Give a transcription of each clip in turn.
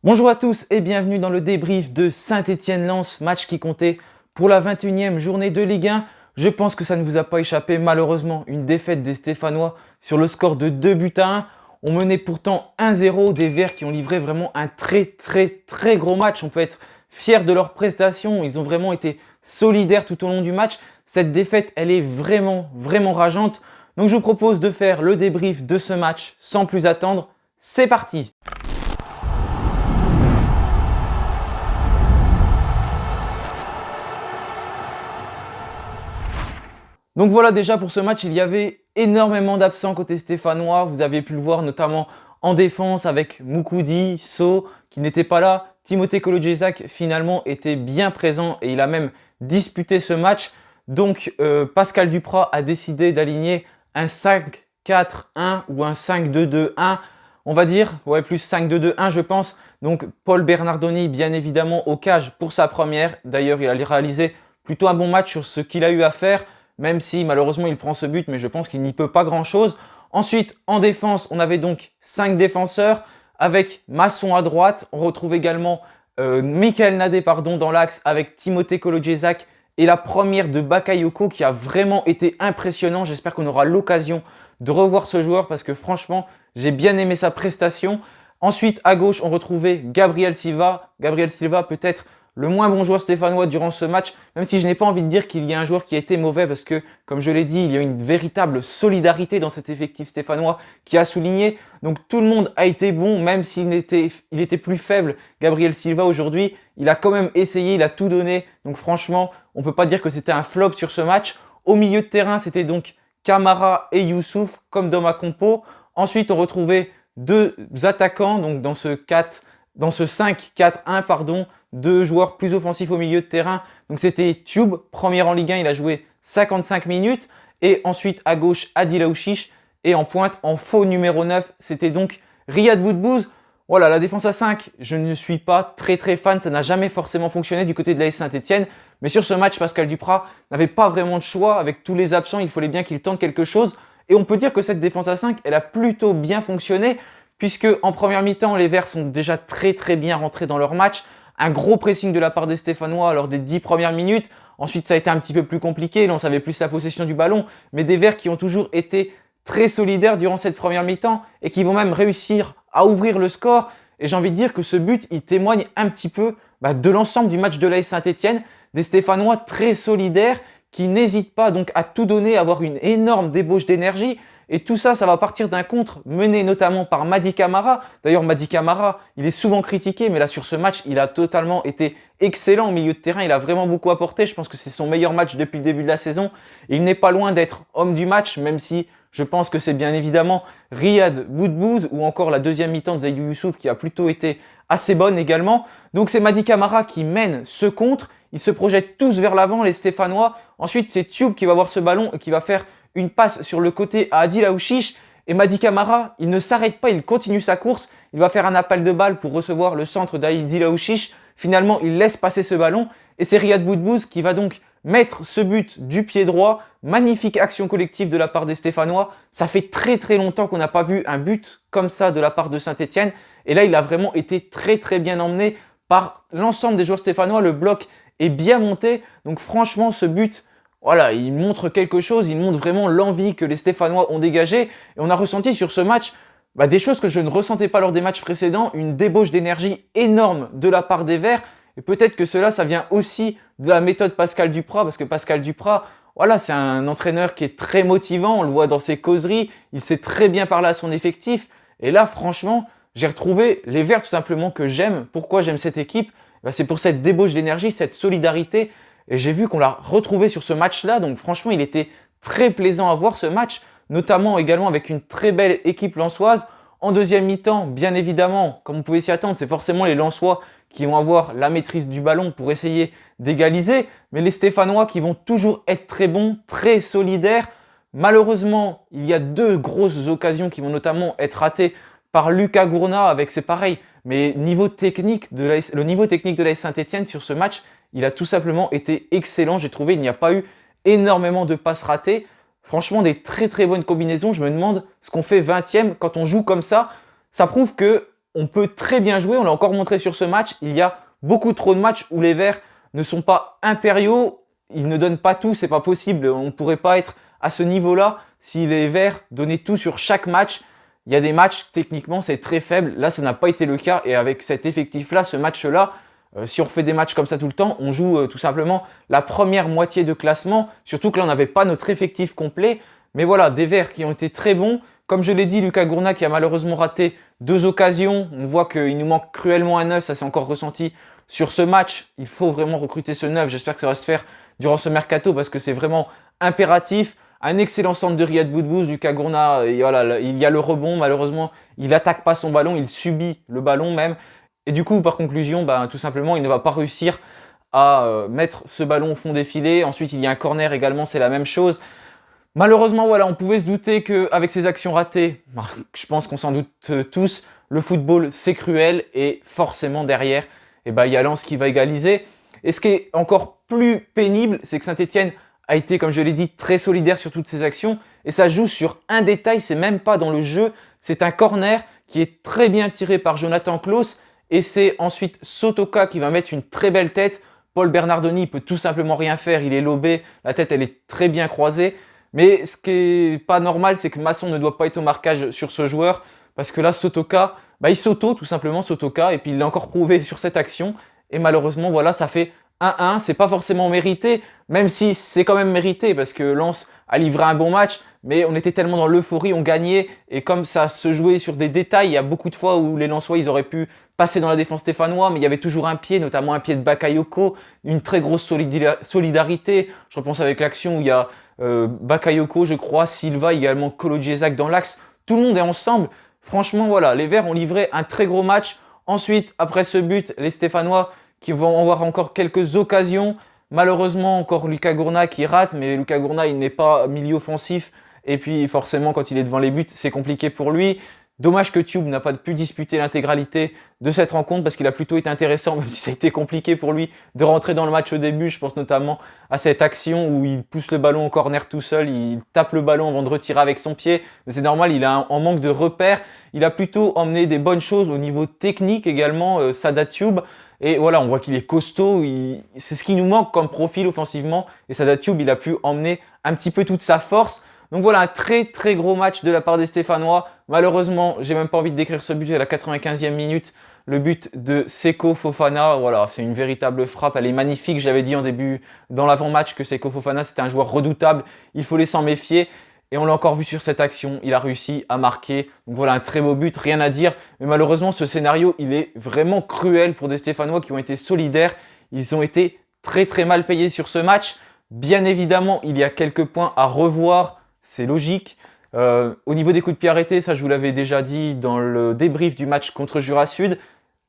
Bonjour à tous et bienvenue dans le débrief de Saint-Étienne-Lens, match qui comptait pour la 21e journée de Ligue 1. Je pense que ça ne vous a pas échappé, malheureusement, une défaite des Stéphanois sur le score de 2 buts à 1. On menait pourtant 1-0, des Verts qui ont livré vraiment un très gros match. On peut être fier de leur prestation, ils ont vraiment été solidaires tout au long du match. Cette défaite, elle est vraiment rageante. Donc je vous propose de faire le débrief de ce match sans plus attendre. C'est parti! Donc voilà, déjà pour ce match, il y avait énormément d'absents côté stéphanois. Vous avez pu le voir notamment en défense avec Moukoudi, So qui n'était pas là. Timothée Kolodziejczak finalement était bien présent et il a même disputé ce match. Donc Pascal Duprat a décidé d'aligner un 5-4-1 ou un 5-2-2-1. On va dire, ouais, plus 5-2-2-1 je pense. Donc Paul Bernardoni bien évidemment au cage pour sa première. D'ailleurs il a réalisé plutôt un bon match sur ce qu'il a eu à faire. Même si malheureusement il prend ce but, mais je pense qu'il n'y peut pas grand chose. Ensuite, en défense, on avait donc 5 défenseurs avec Masson à droite. On retrouve également Michael Nadé dans l'axe avec Timothée Kolodziejczak et la première de Bakayoko qui a vraiment été impressionnant. J'espère qu'on aura l'occasion de revoir ce joueur parce que franchement, j'ai bien aimé sa prestation. Ensuite, à gauche, on retrouvait Gabriel Silva. Gabriel Silva peut-être le moins bon joueur stéphanois durant ce match, même si je n'ai pas envie de dire qu'il y a un joueur qui a été mauvais parce que, comme je l'ai dit, il y a une véritable solidarité dans cet effectif stéphanois qui a souligné. Donc tout le monde a été bon, même s'il était plus faible. Gabriel Silva aujourd'hui, il a quand même essayé, il a tout donné. Donc franchement, on ne peut pas dire que c'était un flop sur ce match. Au milieu de terrain, c'était donc Camara et Youssouf, comme dans ma compo. Ensuite, on retrouvait deux attaquants, donc dans ce 5-4-1, pardon, deux joueurs plus offensifs au milieu de terrain. Donc c'était Tube, premier en Ligue 1, il a joué 55 minutes. Et ensuite à gauche, Adil Aouchiche. Et en pointe, en faux numéro 9, c'était donc Riyad Boudbouz. Voilà, la défense à 5, je ne suis pas très fan, ça n'a jamais forcément fonctionné du côté de l'AS Saint-Etienne. Mais sur ce match, Pascal Duprat n'avait pas vraiment de choix. Avec tous les absents, il fallait bien qu'il tente quelque chose. Et on peut dire que cette défense à 5, elle a plutôt bien fonctionné. Puisque en première mi-temps, les Verts sont déjà très bien rentrés dans leur match. Un gros pressing de la part des Stéphanois lors des 10 premières minutes. Ensuite, ça a été un petit peu plus compliqué. Là, on savait plus la possession du ballon. Mais des Verts qui ont toujours été très solidaires durant cette première mi-temps et qui vont même réussir à ouvrir le score. Et j'ai envie de dire que ce but, il témoigne un petit peu de l'ensemble du match de l'AS Saint-Etienne. Des Stéphanois très solidaires qui n'hésitent pas donc à tout donner, à avoir une énorme débauche d'énergie. Et tout ça, ça va partir d'un contre mené notamment par Mady Camara. D'ailleurs, Mady Camara, il est souvent critiqué, mais là sur ce match, il a totalement été excellent au milieu de terrain. Il a vraiment beaucoup apporté. Je pense que c'est son meilleur match depuis le début de la saison. Il n'est pas loin d'être homme du match, même si je pense que c'est bien évidemment Riyad Boudbouz ou encore la deuxième mi-temps de Zaïdou Youssouf qui a plutôt été assez bonne également. Donc c'est Mady Camara qui mène ce contre. Ils se projettent tous vers l'avant, les Stéphanois. Ensuite, c'est Tube qui va voir ce ballon et qui va faire une passe sur le côté à Adil Aouchiche. Et Mady Camara, il ne s'arrête pas, il continue sa course. Il va faire un appel de balle pour recevoir le centre d'Adil Aouchiche. Finalement, il laisse passer ce ballon. Et c'est Riyad Boudbouz qui va donc mettre ce but du pied droit. Magnifique action collective de la part des Stéphanois. Ça fait très longtemps qu'on n'a pas vu un but comme ça de la part de Saint-Etienne. Et là, il a vraiment été très bien emmené par l'ensemble des joueurs stéphanois. Le bloc est bien monté. Donc franchement, ce but, voilà, il montre quelque chose, il montre vraiment l'envie que les Stéphanois ont dégagée. Et on a ressenti sur ce match des choses que je ne ressentais pas lors des matchs précédents, une débauche d'énergie énorme de la part des Verts. Et peut-être que cela, ça vient aussi de la méthode Pascal Duprat, parce que Pascal Duprat, voilà, c'est un entraîneur qui est très motivant, on le voit dans ses causeries, il sait très bien parler à son effectif. Et là, franchement, j'ai retrouvé les Verts tout simplement que j'aime. Pourquoi j'aime cette équipe? C'est pour cette débauche d'énergie, cette solidarité. Et j'ai vu qu'on l'a retrouvé sur ce match-là. Donc franchement, il était très plaisant à voir ce match, notamment également avec une très belle équipe lensoise. En deuxième mi-temps, bien évidemment, comme on pouvait s'y attendre, c'est forcément les Lensois qui vont avoir la maîtrise du ballon pour essayer d'égaliser. Mais les Stéphanois qui vont toujours être très bons, très solidaires. Malheureusement, il y a deux grosses occasions qui vont notamment être ratées par Lucas Gourna avec, c'est pareil, mais le niveau technique de l'AS Saint-Etienne sur ce match, il a tout simplement été excellent. J'ai trouvé, il n'y a pas eu énormément de passes ratées. Franchement, des très bonnes combinaisons. Je me demande ce qu'on fait 20e quand on joue comme ça. Ça prouve que on peut très bien jouer, on l'a encore montré sur ce match, il y a beaucoup trop de matchs où les Verts ne sont pas impériaux, ils ne donnent pas tout, c'est pas possible, on ne pourrait pas être à ce niveau-là si les Verts donnaient tout sur chaque match. Il y a des matchs, techniquement, c'est très faible, là ça n'a pas été le cas, et avec cet effectif-là, ce match-là, si on fait des matchs comme ça tout le temps, on joue tout simplement la première moitié de classement, surtout que là on n'avait pas notre effectif complet, mais voilà, des Verts qui ont été très bons. Comme je l'ai dit, Lucas Gourna qui a malheureusement raté 2 occasions. On voit qu'il nous manque cruellement un neuf, ça s'est encore ressenti sur ce match. Il faut vraiment recruter ce neuf. J'espère que ça va se faire durant ce mercato parce que c'est vraiment impératif. Un excellent centre de Riyad Boudbouz, Lucas Gourna, et voilà, il y a le rebond. Malheureusement, il n'attaque pas son ballon, il subit le ballon même. Et du coup, par conclusion, tout simplement, il ne va pas réussir à mettre ce ballon au fond des filets. Ensuite, il y a un corner également, c'est la même chose. Malheureusement, voilà, on pouvait se douter qu'avec ces actions ratées, je pense qu'on s'en doute tous, le football c'est cruel et forcément derrière, il y a Lens qui va égaliser. Et ce qui est encore plus pénible, c'est que Saint-Etienne a été, comme je l'ai dit, très solidaire sur toutes ces actions. Et ça joue sur un détail, c'est même pas dans le jeu, c'est un corner qui est très bien tiré par Jonathan Klaus. Et c'est ensuite Sotoka qui va mettre une très belle tête. Paul Bernardoni peut tout simplement rien faire, il est lobé, la tête elle est très bien croisée. Mais ce qui est pas normal, c'est que Masson ne doit pas être au marquage sur ce joueur. Parce que là, Sotoka, il s'auto tout simplement, Sotoka. Et puis il l'a encore prouvé sur cette action. Et malheureusement, voilà, ça fait 1-1. C'est pas forcément mérité, même si c'est quand même mérité. Parce que Lens a livré un bon match. Mais on était tellement dans l'euphorie, on gagnait. Et comme ça se jouait sur des détails, il y a beaucoup de fois où les Lensois, ils auraient pu passer dans la défense stéphanoise. Mais il y avait toujours un pied, notamment un pied de Bakayoko. Une très grosse solidarité. Je repense avec l'action où il y a Bakayoko, je crois, Silva, également Kolo Djezak dans l'axe. Tout le monde est ensemble. Franchement, voilà, les Verts ont livré un très gros match. Ensuite, après ce but, les Stéphanois qui vont avoir encore quelques occasions. Malheureusement, encore Lucas Gourna qui rate, mais Lucas Gourna, il n'est pas milieu offensif. Et puis, forcément, quand il est devant les buts, c'est compliqué pour lui. Dommage que Tube n'a pas pu disputer l'intégralité de cette rencontre parce qu'il a plutôt été intéressant, même si ça a été compliqué pour lui de rentrer dans le match au début. Je pense notamment à cette action où il pousse le ballon en corner tout seul, il tape le ballon avant de retirer avec son pied. Mais c'est normal, il a en manque de repères. Il a plutôt emmené des bonnes choses au niveau technique également, Sada Tube. Et voilà, on voit qu'il est costaud, c'est ce qui nous manque comme profil offensivement. Et Sada Tube, il a pu emmener un petit peu toute sa force. Donc voilà, un très très gros match de la part des Stéphanois. Malheureusement, j'ai même pas envie de décrire ce but à la 95e minute. Le but de Seko Fofana, voilà, c'est une véritable frappe. Elle est magnifique. J'avais dit en début, dans l'avant-match, que Seko Fofana, c'était un joueur redoutable. Il fallait s'en méfier. Et on l'a encore vu sur cette action. Il a réussi à marquer. Donc voilà, un très beau but, rien à dire. Mais malheureusement, ce scénario, il est vraiment cruel pour des Stéphanois qui ont été solidaires. Ils ont été très très mal payés sur ce match. Bien évidemment, il y a quelques points à revoir. C'est logique. Au niveau des coups de pied arrêtés, ça je vous l'avais déjà dit dans le débrief du match contre Jura Sud,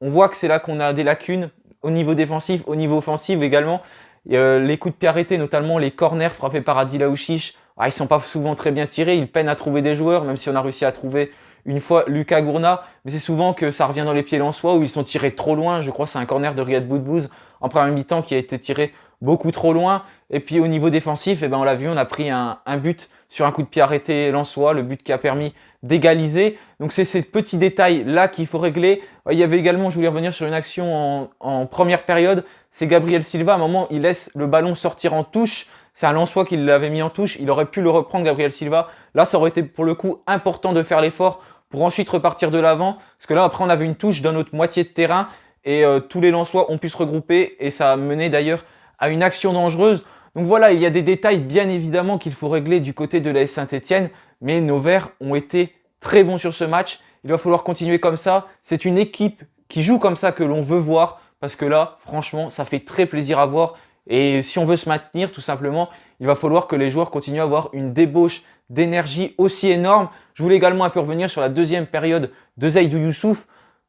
on voit que c'est là qu'on a des lacunes au niveau défensif, au niveau offensif également. Les coups de pied arrêtés, notamment les corners frappés par Adil Aouchiche, ils sont pas souvent très bien tirés, ils peinent à trouver des joueurs, même si on a réussi à trouver une fois Lucas Gourna, mais c'est souvent que ça revient dans les pieds lensois où ils sont tirés trop loin. Je crois que c'est un corner de Riyad Boudbouz en première mi-temps qui a été tiré beaucoup trop loin. Et puis au niveau défensif, on l'a vu, on a pris un but sur un coup de pied arrêté lensois, le but qui a permis d'égaliser. Donc c'est ces petits détails-là qu'il faut régler. Il y avait également, je voulais revenir sur une action en première période, c'est Gabriel Silva, à un moment il laisse le ballon sortir en touche. C'est un Lensois qui l'avait mis en touche, il aurait pu le reprendre Gabriel Silva. Là ça aurait été pour le coup important de faire l'effort pour ensuite repartir de l'avant. Parce que là après on avait une touche dans notre moitié de terrain et tous les Lensois ont pu se regrouper et ça a mené d'ailleurs à une action dangereuse. Donc voilà, il y a des détails bien évidemment qu'il faut régler du côté de l'AS Saint-Etienne, mais nos Verts ont été très bons sur ce match. Il va falloir continuer comme ça. C'est une équipe qui joue comme ça que l'on veut voir, parce que là, franchement, ça fait très plaisir à voir. Et si on veut se maintenir, tout simplement, il va falloir que les joueurs continuent à avoir une débauche d'énergie aussi énorme. Je voulais également un peu revenir sur la deuxième période de Zaïdou Youssouf.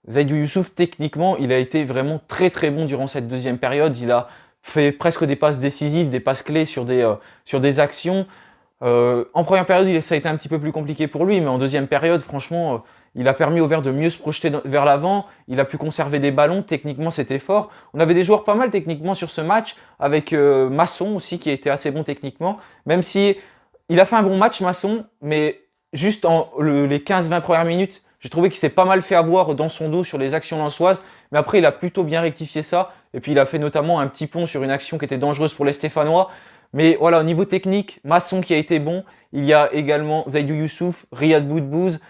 Zaïdou Youssouf, techniquement, il a été vraiment très très bon durant cette deuxième période. Il a fait presque des passes décisives, des passes clés sur des actions. En première période, ça a été un petit peu plus compliqué pour lui, mais en deuxième période, franchement, il a permis aux Verts de mieux se projeter vers l'avant. Il a pu conserver des ballons. Techniquement, c'était fort. On avait des joueurs pas mal techniquement sur ce match, avec Masson aussi, qui était assez bon techniquement. Même si il a fait un bon match, Masson, mais juste les 15-20 premières minutes, J'ai trouvé qu'il s'est pas mal fait avoir dans son dos sur les actions lensoises, mais après il a plutôt bien rectifié ça. Et puis il a fait notamment un petit pont sur une action qui était dangereuse pour les Stéphanois. Mais voilà, au niveau technique, Masson qui a été bon. Il y a également Zaidou Youssouf, Riyad Boudbouz.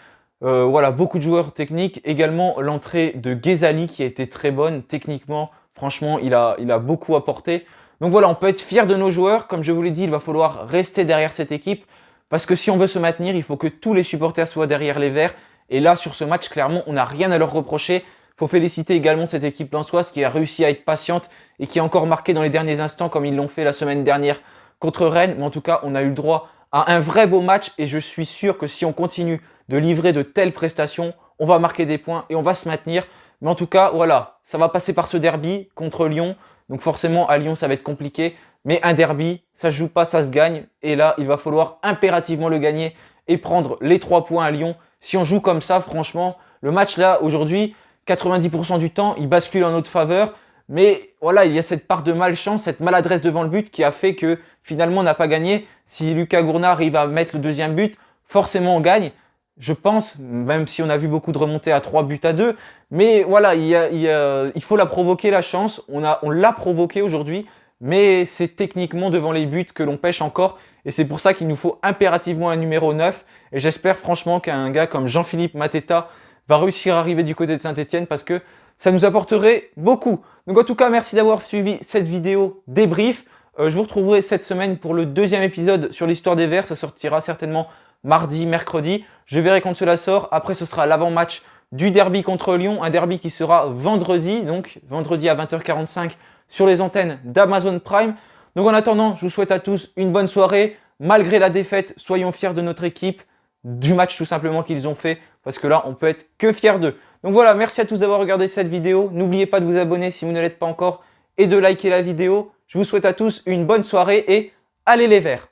Voilà, beaucoup de joueurs techniques. Également l'entrée de Ghezali qui a été très bonne techniquement. Franchement, il a beaucoup apporté. Donc voilà, on peut être fier de nos joueurs. Comme je vous l'ai dit, il va falloir rester derrière cette équipe. Parce que si on veut se maintenir, il faut que tous les supporters soient derrière les Verts. Et là, sur ce match, clairement, on n'a rien à leur reprocher. Il faut féliciter également cette équipe lensoise qui a réussi à être patiente et qui a encore marqué dans les derniers instants comme ils l'ont fait la semaine dernière contre Rennes. Mais en tout cas, on a eu le droit à un vrai beau match et je suis sûr que si on continue de livrer de telles prestations, on va marquer des points et on va se maintenir. Mais en tout cas, voilà, ça va passer par ce derby contre Lyon. Donc forcément, à Lyon, ça va être compliqué. Mais un derby, ça se joue pas, ça se gagne. Et là, il va falloir impérativement le gagner et prendre les 3 points à Lyon. Si on joue comme ça, franchement, le match là, aujourd'hui, 90% du temps, il bascule en notre faveur. Mais voilà, il y a cette part de malchance, cette maladresse devant le but qui a fait que finalement on n'a pas gagné. Si Lucas Gournard arrive à mettre le deuxième but, forcément on gagne. Je pense, même si on a vu beaucoup de remontées à 3 buts à 2. Mais voilà, il faut la provoquer la chance. On l'a provoqué aujourd'hui. Mais c'est techniquement devant les buts que l'on pêche encore. Et c'est pour ça qu'il nous faut impérativement un numéro 9. Et j'espère franchement qu'un gars comme Jean-Philippe Mateta va réussir à arriver du côté de Saint-Etienne parce que ça nous apporterait beaucoup. Donc en tout cas, merci d'avoir suivi cette vidéo débrief. Je vous retrouverai cette semaine pour le deuxième épisode sur l'histoire des Verts. Ça sortira certainement mardi, mercredi. Je verrai quand cela sort. Après, ce sera l'avant-match du derby contre Lyon. Un derby qui sera vendredi, donc vendredi à 20h45 sur les antennes d'Amazon Prime. Donc en attendant, je vous souhaite à tous une bonne soirée. Malgré la défaite, soyons fiers de notre équipe, du match tout simplement qu'ils ont fait. Parce que là, on peut être que fiers d'eux. Donc voilà, merci à tous d'avoir regardé cette vidéo. N'oubliez pas de vous abonner si vous ne l'êtes pas encore et de liker la vidéo. Je vous souhaite à tous une bonne soirée et allez les Verts!